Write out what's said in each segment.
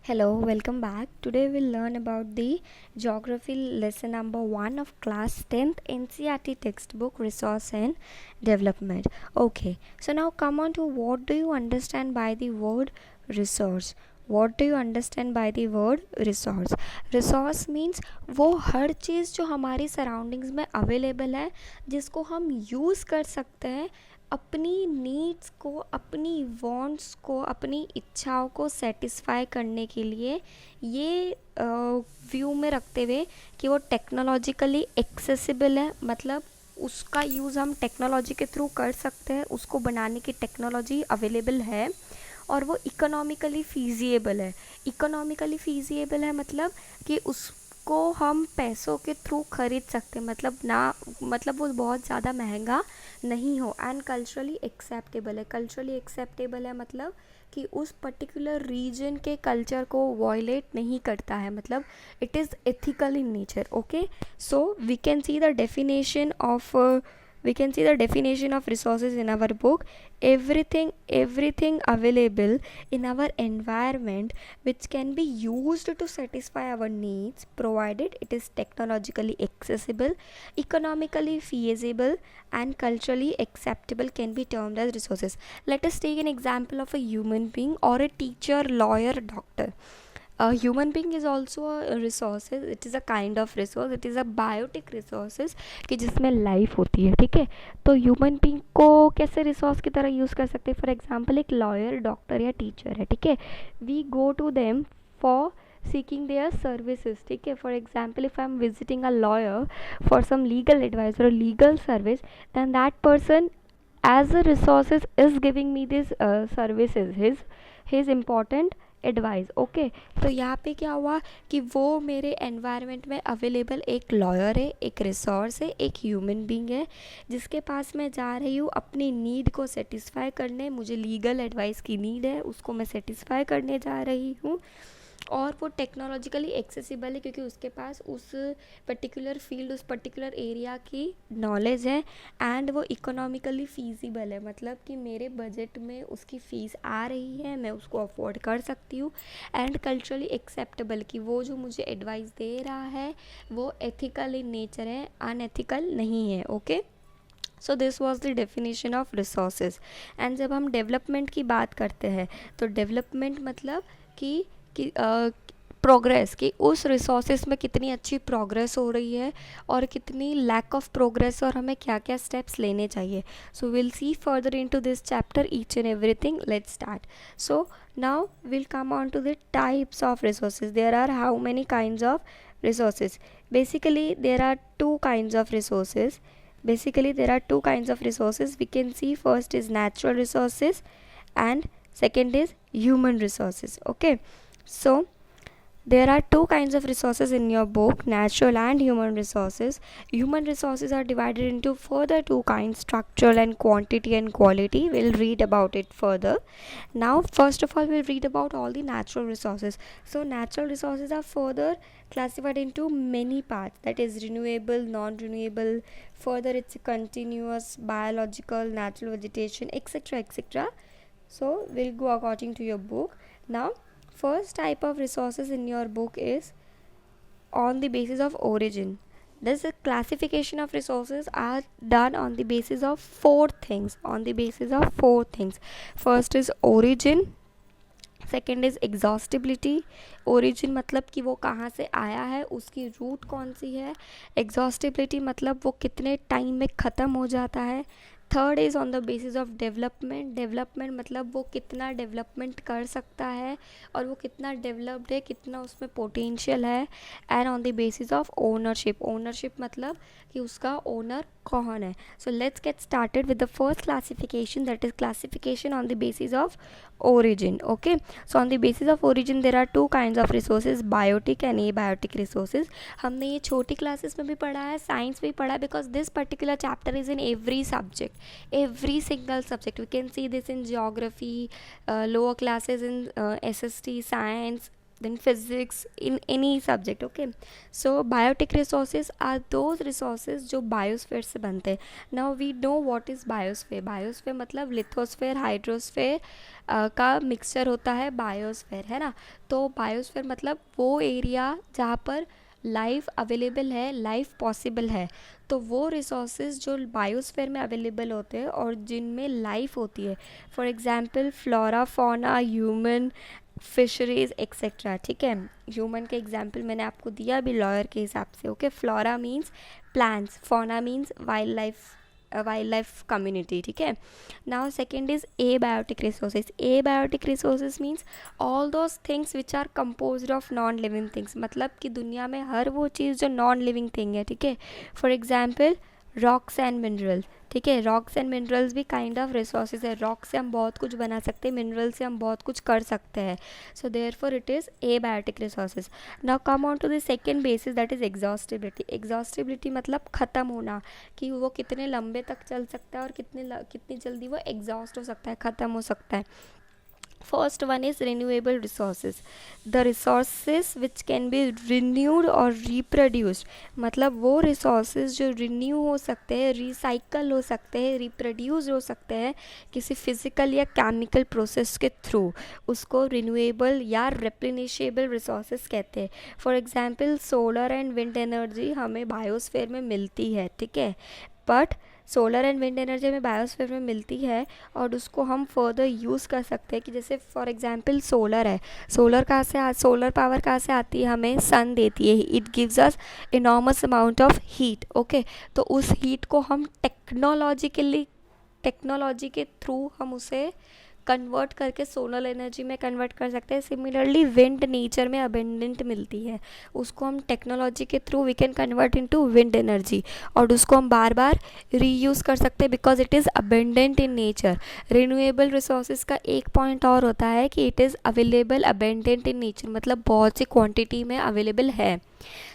Hello, welcome back. Today we'll learn about the geography lesson number 1 of class 10th NCERT textbook resource and development. Okay, so now come on to what do you understand by the word resource? What do you understand by the word resource? Resource means वो हर चीज़ जो हमारी surroundings में available है जिसको हम use कर सकते हैं अपनी नीड्स को, अपनी वांट्स को, अपनी इच्छाओं को सेटिस्फाई करने के लिए। ये व्यू में रखते हुए कि वो टेक्नोलॉजिकली एक्सेसिबल है, मतलब उसका यूज़ हम टेक्नोलॉजी के थ्रू कर सकते हैं, उसको बनाने की टेक्नोलॉजी अवेलेबल है और वो इकोनॉमिकली फ़ीज़िएबल है। इकोनॉमिकली फ़ीज़िएबल है मतलब कि उसको हम पैसों के थ्रू ख़रीद सकते हैं, मतलब वो बहुत ज़्यादा महंगा नहीं हो। एंड कल्चरली एक्सेप्टेबल है। कल्चरली एक्सेप्टेबल है मतलब कि उस पर्टिकुलर रीजन के कल्चर को वॉयलेट नहीं करता है, मतलब it is ethical in nature. Okay, so we can see the definition of resources in our book. Everything available in our environment which can be used to satisfy our needs, provided it is technologically accessible, economically feasible and culturally acceptable, can be termed as resources. Let us take an example of a human being or a teacher, lawyer, doctor. A human being is also a resources. It is a kind of resource. It is a biotic resources कि जिसमें life होती है। ठीक है, तो human being को कैसे resource की तरह यूज़ कर सकते हैं? फॉर एग्जांपल एक लॉयर, डॉक्टर या टीचर है। ठीक है, we go to them for seeking their services. ठीक है, for example if I am visiting a lawyer for some legal advice or legal service, then that person as a resources is giving me these services, his important advice. Okay, तो यहाँ पे क्या हुआ कि वो मेरे एनवायरनमेंट में available एक लॉयर है, एक रिसोर्स है, एक ह्यूमन बींग है जिसके पास मैं जा रही हूँ अपनी नीड को सेटिस्फाई करने। मुझे लीगल एडवाइस की नीड है, उसको मैं सेटिस्फाई करने जा रही हूँ और वो टेक्नोलॉजिकली एक्सेसिबल है क्योंकि उसके पास उस पर्टिकुलर फील्ड, उस पर्टिकुलर एरिया की नॉलेज है। एंड वो इकोनॉमिकली फ़ीज़िबल है, मतलब कि मेरे बजट में उसकी फ़ीस आ रही है, मैं उसको अफोर्ड कर सकती हूँ। एंड कल्चरली एक्सेप्टेबल कि वो जो मुझे एडवाइस दे रहा है वो एथिकल इन नेचर है, अनएथिकल नहीं है। Okay, so this was the definition of resources. And जब हम डेवलपमेंट की बात करते हैं तो डेवलपमेंट मतलब कि प्रोग्रेस, कि उस रिसोर्सेज में कितनी अच्छी प्रोग्रेस हो रही है और कितनी लैक ऑफ प्रोग्रेस और हमें क्या क्या स्टेप्स लेने चाहिए। So will see further into this chapter each and everything. Let's start. So now we'll come on to the types of resources. There are how many kinds of resources? Basically there are two kinds of resources. We can see first is natural resources and second is human resources. Okay, so there are two kinds of resources in your book, natural and human resources. Human resources are divided into further two kinds, structural and quantity and quality. We'll read about it further. Now first of all we'll read about all the natural resources. So natural resources are further classified into many parts, that is renewable, non-renewable, further it's continuous, biological, natural vegetation, etc, etc. So we'll go according to your book. Now first type of resources in your book is on the basis of origin. This classification of resources are done on the basis of four things. First is origin, second is exhaustibility. Origin मतलब कि वो कहाँ से आया है, उसकी root कौन सी है। एग्जॉस्टिबिलिटी मतलब वो कितने टाइम में ख़त्म हो जाता है। Third is on the basis of development मतलब वो कितना डेवलपमेंट कर सकता है और वो कितना डेवलप्ड है, कितना उसमें पोटेंशियल है। And on the basis of ownership मतलब कि उसका ओनर कौन है। So let's get started with the first classification, that is classification on the basis of origin. Okay, so on the basis of origin there are two kinds of resources, biotic and abiotic resources. हमने ये छोटी classes में भी पढ़ा है, science में भी पढ़ा है, because this particular chapter is in every subject, every single subject. We can see this in geography, lower classes in SST, science, then physics, in any subject. Okay, so biotic resources are those resources जो biosphere से बनते हैं. Now we know what is biosphere. Biosphere मतलब lithosphere hydrosphere का mixture होता है biosphere, है ना. तो बायोस्फेयर मतलब वो एरिया जहाँ पर लाइफ अवेलेबल है, लाइफ पॉसिबल है. तो वो रिसोर्सेज जो बायोस्फेयर में अवेलेबल होते हैं और जिनमें लाइफ होती है, for example flora fauna, human, fisheries etcetera. ठीक है, ह्यूमन के एग्जांपल मैंने आपको दिया अभी लॉयर के हिसाब से. Okay, flora means plants, fauna means wildlife community. ठीक है. Now second is abiotic resources. Abiotic resources means all those things which are composed of non living things. मतलब कि दुनिया में हर वो चीज़ जो नॉन लिविंग थिंग है. ठीक है. For example rocks and mineral. ठीक है, रॉक्स एंड मिनरल्स भी काइंड ऑफ रिसोर्सेज है. रॉक से हम बहुत कुछ बना सकते हैं, मिनरल से हम बहुत कुछ कर सकते हैं. So therefore it is abiotic resources. Now come on to the second basis, that is exhaustibility. Exhaustibility मतलब ख़त्म होना, कि वो कितने लंबे तक चल सकता है और कितनी जल्दी वो एग्जॉस्ट हो सकता है, ख़त्म हो सकता है. First one is renewable resources. The resources which can be renewed or reproduced. मतलब वो resources जो renew हो सकते हैं, recycle हो सकते हैं, reproduce हो सकते हैं किसी physical या chemical process के through. उसको renewable या replenishable resources कहते हैं. For example solar and wind energy हमें biosphere में मिलती है. ठीक है, but solar and wind energy में बायोस्फीयर में मिलती है और उसको हम फर्दर यूज़ कर सकते हैं. कि जैसे फॉर एग्जांपल सोलर है, सोलर पावर कहाँ से आती है, हमें सन देती है. It gives us enormous amount of heat. Okay, तो उस हीट को हम टेक्नोलॉजी के थ्रू हम उसे कन्वर्ट करके सोलर एनर्जी में कन्वर्ट कर सकते हैं. सिमिलरली विंड नेचर में अबेंडेंट मिलती है, उसको हम टेक्नोलॉजी के through we can convert into wind energy और उसको हम बार बार रीयूज़ कर सकते हैं because it is abundant in nature. Renewable resources का एक पॉइंट और होता है कि it is available abundant in nature, मतलब बहुत सी क्वांटिटी में अवेलेबल है.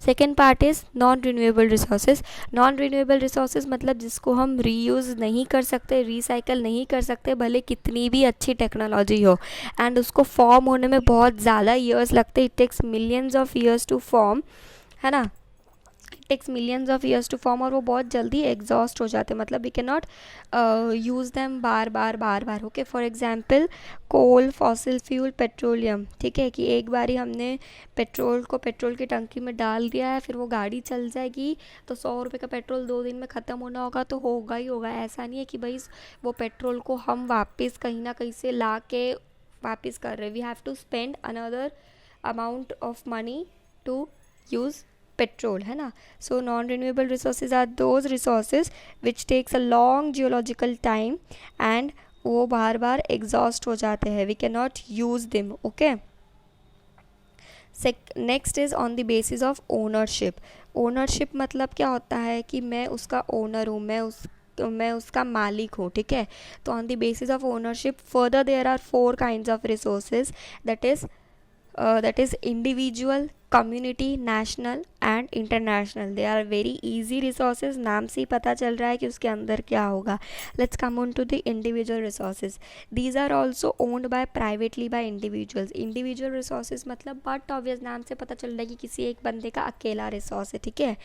Second part is non renewable resources. Non renewable resources मतलब जिसको हम रीयूज़ नहीं कर सकते, रिसाइकल नहीं कर सकते, भले कितनी भी अच्छी टेक्नोलॉजी हो. एंड उसको फॉर्म होने में बहुत ज़्यादा ईयर्स लगते. It takes millions of years to form, है ना. Takes millions of years to form और वो बहुत जल्दी एग्जॉस्ट हो जाते हैं. मतलब we can not use them बार बार. Okay, for example coal, fossil fuel, petroleum. ठीक है, कि एक बारी हमने पेट्रोल की टंकी में डाल दिया है, फिर वो गाड़ी चल जाएगी तो 100 रुपये का पेट्रोल 2 दिन में ख़त्म होना होगा तो होगा ही होगा. ऐसा नहीं है कि भाई वो पेट्रोल को हम वापस कहीं ना कहीं से ला के वापस कर रहे. We have to spend another amount of money to use petrol, है ना. So non renewable resources are those resources which takes a long geological time and वो बार बार एग्जॉस्ट हो जाते हैं. We can not use them. Okay, next is on the basis of ownership. Ownership मतलब क्या होता है कि मैं उसका ओनर हूँ, मैं उसका मालिक हूँ. ठीक है, तो on the basis of ownership further there are 4 kinds of resources, that is individual, community, national and international. They are very easy resources. नाम से ही पता चल रहा है कि उसके अंदर क्या होगा. Let's come on to the individual resources. These are also owned by privately by individuals. Individual resources मतलब but obvious नाम से पता चल रहा है कि किसी एक बंदे का अकेला रिसोर्स है. ठीक है,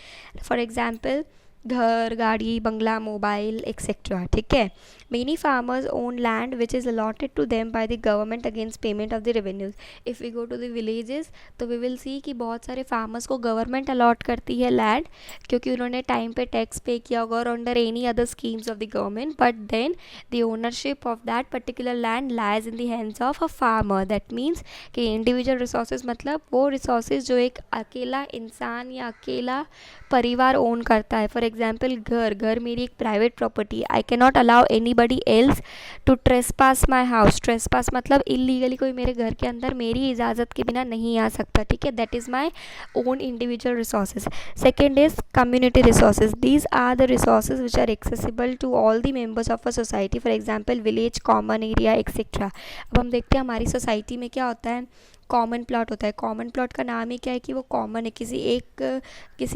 फॉर एग्जाम्पल घर, गाड़ी, बंगला, मोबाइल एक्सेट्रा. ठीक है, many farmers own land which is allotted to them by the government against payment of the revenues. If we go to the villages तो वी विल सी कि बहुत सारे फार्मर्स को government allot करती है land क्योंकि उन्होंने टाइम पे टैक्स पे किया होगा और under any other schemes of the government. But then the ownership of that particular land lies in the hands of a farmer. That means कि इंडिविजुअल रिसोर्सेज मतलब वो रिसोर्सेज जो एक अकेला इंसान या अकेला परिवार ओन करता है. फॉर एग्जाम्पल घर मेरी एक private property. I can not allow anybody else to trespass my house. Trespass मतलब इलीगली कोई मेरे घर के अंदर मेरी इजाज़त के बिना नहीं आ सकता. ठीक है, that is my own individual resources. Second is community resources. These are the resources which are accessible to all the members of a society. For example village, common area etcetera. अब हम देखते हैं हमारी सोसाइटी में क्या होता है, common plot होता है. कॉमन प्लॉट का नाम ही क्या है कि वो कॉमन है, किसी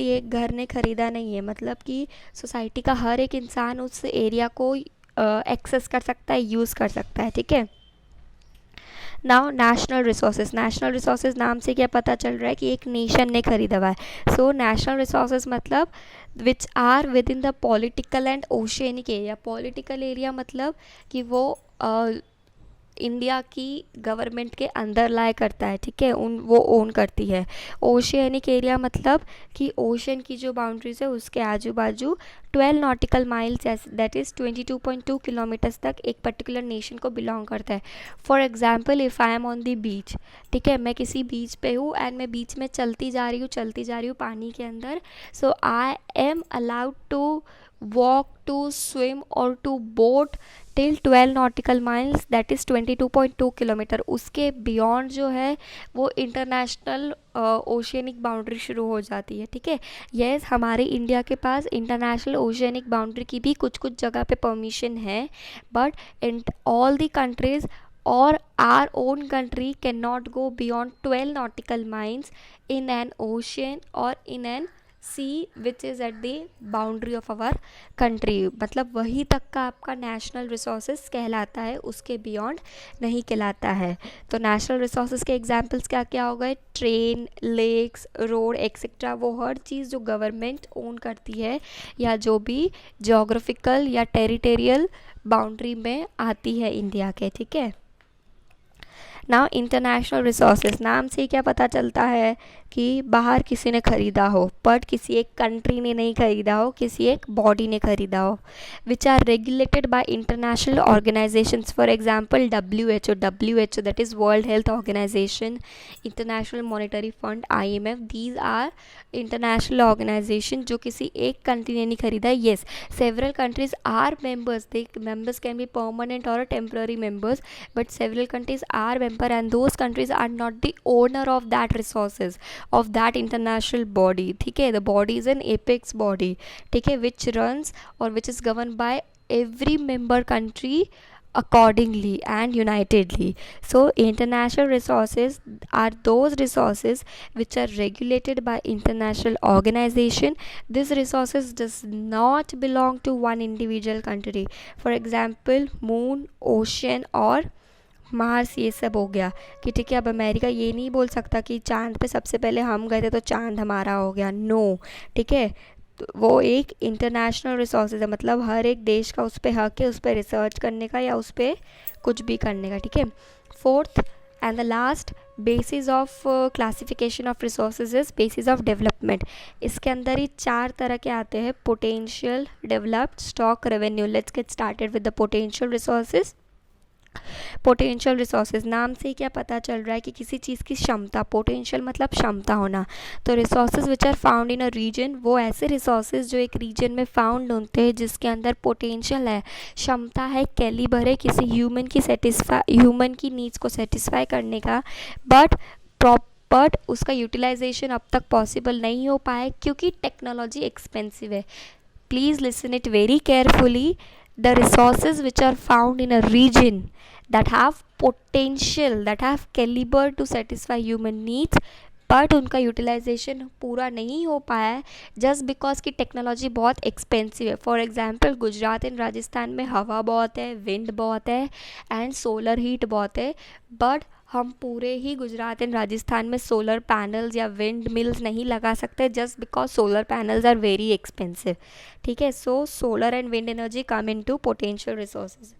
एक घर ने ख़रीदा नहीं है. मतलब कि सोसाइटी का हर एक इंसान उस एरिया को एक्सेस कर सकता है, यूज़ कर सकता है. ठीक है, नाउ नेशनल रिसोर्सेज नाम से क्या पता चल रहा है कि एक नेशन ने खरीदा हुआ है. सो नेशनल रिसोर्सेज मतलब which are within the political and oceanic area. Political area मतलब कि वो इंडिया की गवर्नमेंट के अंदर लाए करता है, ठीक है, वो ओन करती है. ओशियनिक एरिया मतलब कि ओशन की जो बाउंड्रीज है उसके आजू बाजू 12 nautical miles that is 22.2 kilometers तक एक पर्टिकुलर नेशन को बिलोंग करता है. For example if I am on the beach, ठीक है, मैं किसी बीच पे हूँ एंड मैं बीच में चलती जा रही हूँ पानी के अंदर. So I am allowed to walk, to swim or to boat till 12 nautical miles that is 22.2 kilometre. उसके बियॉन्ड जो है वो इंटरनेशनल ओशियनिक बाउंड्री शुरू हो जाती है, ठीक है. यस, हमारे इंडिया के पास इंटरनेशनल ओशियनिक बाउंड्री की भी कुछ कुछ जगह पे परमिशन है, but in all the countries or our own country cannot go beyond 12 nautical miles in an ocean or in an sea which is at the boundary of our country. मतलब वही तक का आपका नेशनल रिसोर्सेज कहलाता है, उसके beyond नहीं कहलाता है. तो नेशनल रिसोर्सेज के एग्जांपल्स क्या क्या हो गए? Train, lakes, road etcetera. वो हर चीज़ जो गवर्नमेंट ओन करती है या जो भी जोग्राफिकल या टेरिटोरियल बाउंड्री में आती है इंडिया के, ठीक है. नाउ इंटरनेशनल रिसोर्सेज नाम से क्या पता चलता है कि बाहर किसी ने ख़रीदा हो, बट किसी एक कंट्री ने नहीं ख़रीदा हो, किसी एक बॉडी ने ख़रीदा हो. Which are regulated by international organizations. For example WHO that is world health organization, international monetary fund IMF. These are international organization जो किसी एक कंट्री ने नहीं खरीदा है. Yes, several countries are members. They members can be permanent और temporary members, but several countries are member and those countries are not the owner of that resources of that international body, ठीक है. the body is an apex body, ठीक है, which runs or which is governed by every member country accordingly and unitedly. So international resources are those resources which are regulated by international organization. This resources does not belong to one individual country. For example moon, ocean और Mars, ये सब हो गया कि ठीक है. अब America ये नहीं बोल सकता कि चांद पे सबसे पहले हम गए थे तो चांद हमारा हो गया. नो, ठीक है. तो वो एक इंटरनेशनल रिसोर्सेज है, मतलब हर एक देश का उस पर हक है उस पर रिसर्च करने का या उस पर कुछ भी करने का, ठीक है. Fourth and the last basis of classification of resources is basis of development. इसके अंदर ही 4 तरह के आते हैं: potential, developed, stock, revenue. Let's get started with the potential resources. Potential resources नाम से क्या पता चल रहा है कि किसी चीज़ की क्षमता. पोटेंशियल मतलब क्षमता होना. तो resources which are found in a region, वो ऐसे रिसोर्सेज जो एक रीजन में फाउंड होते हैं जिसके अंदर पोटेंशियल है, क्षमता है, कैलिबर है किसी ह्यूमन की नीड्स को सेटिस्फाई करने का, बट उसका यूटिलाइजेशन अब तक पॉसिबल नहीं हो पाया क्योंकि टेक्नोलॉजी एक्सपेंसिव है. Please listen it very carefully. The resources which are found in a region that have potential, that have caliber to satisfy human needs, but उनका यूटिलाइजेशन पूरा नहीं हो पाया है जस्ट बिकॉज की टेक्नोलॉजी बहुत एक्सपेंसिव है. For example Gujarat and Rajasthan में हवा बहुत है, विंड बहुत है एंड सोलर हीट बहुत है, बट हम पूरे ही गुजरात एंड राजस्थान में सोलर पैनल्स या विंड मिल्स नहीं लगा सकते just because solar panels are very expensive, ठीक है. So solar and wind energy come into potential resources.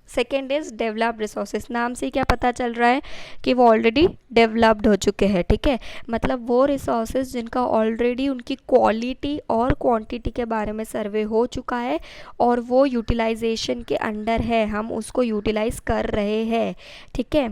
Second is developed resources. नाम से क्या पता चल रहा है कि वो ऑलरेडी डेवलप्ड हो चुके हैं, ठीक है. मतलब वो रिसोर्सेज जिनका ऑलरेडी उनकी क्वालिटी और क्वांटिटी के बारे में सर्वे हो चुका है और वो यूटिलाइजेशन के अंडर है, हम उसको यूटिलाइज कर रहे हैं, ठीक है.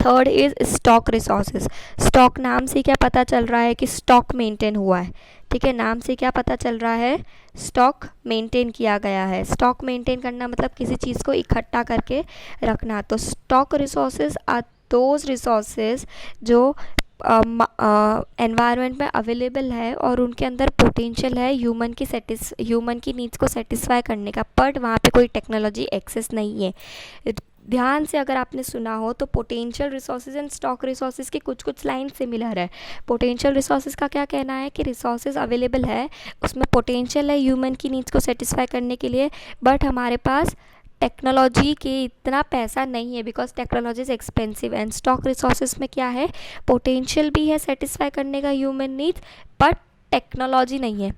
Third is stock resources. Stock नाम से क्या पता चल रहा है कि स्टॉक मेंटेन हुआ है, ठीक है. नाम से क्या पता चल रहा है? स्टॉक मेंटेन किया गया है. स्टॉक मेंटेन करना मतलब किसी चीज़ को इकट्ठा करके रखना. तो stock resources are those resources जो एनवायरनमेंट में अवेलेबल है और उनके अंदर पोटेंशियल है ह्यूमन की नीड्स को सेटिस्फाई करने का, बट वहाँ पे कोई टेक्नोलॉजी एक्सेस नहीं है. ध्यान से अगर आपने सुना हो तो potential resources and stock resources की कुछ कुछ लाइन सिमिलर है. पोटेंशियल रिसोर्सेज का क्या कहना है कि रिसोर्सेज अवेलेबल है, उसमें पोटेंशियल है ह्यूमन की नीड्स को सेटिस्फाई करने के लिए, बट हमारे पास टेक्नोलॉजी के इतना पैसा नहीं है, because technology is expensive. And stock resources में क्या है, पोटेंशियल भी है सेटिस्फाई करने का ह्यूमन नीड्स, बट टेक्नोलॉजी नहीं है।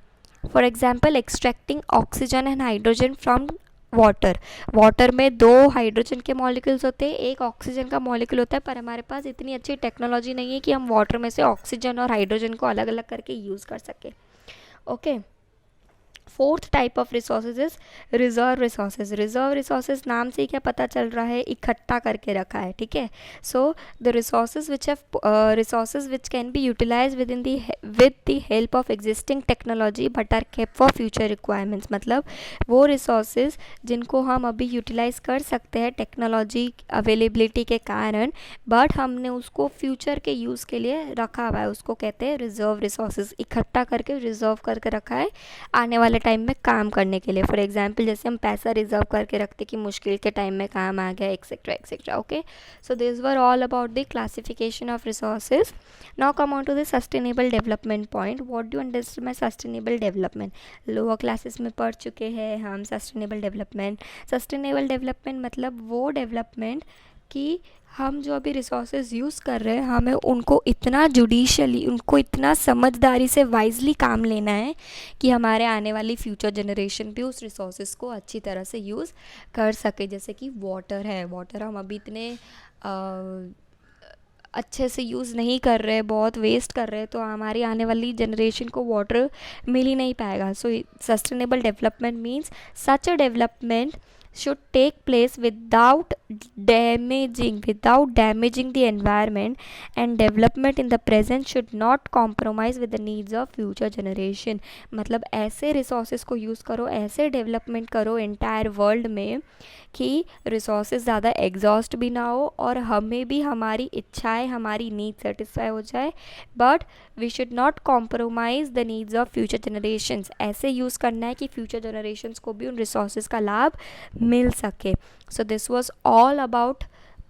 For example, extracting oxygen and hydrogen from water. Water में 2 हाइड्रोजन के मॉलिक्यूल्स होते हैं, 1 ऑक्सीजन का मॉलिक्यूल होता है, पर हमारे पास इतनी अच्छी टेक्नोलॉजी नहीं है कि हम वाटर में से ऑक्सीजन और हाइड्रोजन को अलग अलग करके यूज़ कर सकें। Okay, fourth type of resources is reserve resources. Reserve resources नाम से ही क्या पता चल रहा है, इकट्ठा करके रखा है, ठीक है। So the resources which can be utilise with the help of existing technology but are kept for future requirements. मतलब वो रिसोर्सेज जिनको हम अभी यूटिलाइज कर सकते हैं टेक्नोलॉजी अवेलेबिलिटी के कारण, बट हमने उसको फ्यूचर के यूज़ के लिए रखा हुआ है, उसको कहते हैं रिजर्व रिसोर्सेज। इकट्ठा करके रिजर्व करके रखा है आने वाले टाइम में काम करने के लिए। फॉर एग्जाम्पल, जैसे हम पैसा रिजर्व करके रखते कि मुश्किल के टाइम में काम आ गया, etcetera etcetera. Okay, so this were all about the classification of resources. Now come on to the sustainable development point. What do understand by sustainable development? Lower classes में पढ़ चुके हैं हम सस्टेनेबल डेवलपमेंट। सस्टेनेबल डेवलपमेंट मतलब वो development कि हम जो अभी रिसोर्सेज यूज़ कर रहे हैं, हमें उनको इतना जुडिशली, उनको इतना समझदारी से वाइजली काम लेना है कि हमारे आने वाली फ्यूचर जनरेशन भी उस रिसोर्सेज को अच्छी तरह से यूज़ कर सके। जैसे कि वाटर है, वाटर हम अभी इतने अच्छे से यूज़ नहीं कर रहे, बहुत वेस्ट कर रहे हैं, तो हमारी आने वाली जनरेशन को वाटर मिल ही नहीं पाएगा। सो sustainable development means such a development should take place without damaging the environment, and development in the present should not compromise with the needs of future generation। मतलब ऐसे रिसोर्सेज को यूज़ करो, ऐसे development करो entire world में कि resources ज़्यादा exhaust भी ना हो और हमें भी हमारी इच्छाएं, हमारी नीड सेटिस्फाई हो जाए, but we should not compromise the needs of future generations. ऐसे यूज़ करना है कि फ्यूचर जनरेशन्स को भी उन रिसोर्सेज का लाभ मिल सके। So this was all about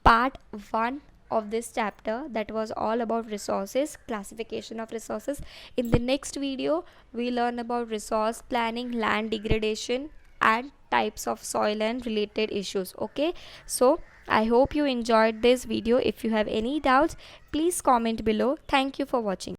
part 1 of this chapter, that was all about resources, classification of resources. In the next video we learn about resource planning, land degradation and types of soil and related issues. Okay, so I hope you enjoyed this video. If you have any doubts, please comment below. Thank you for watching.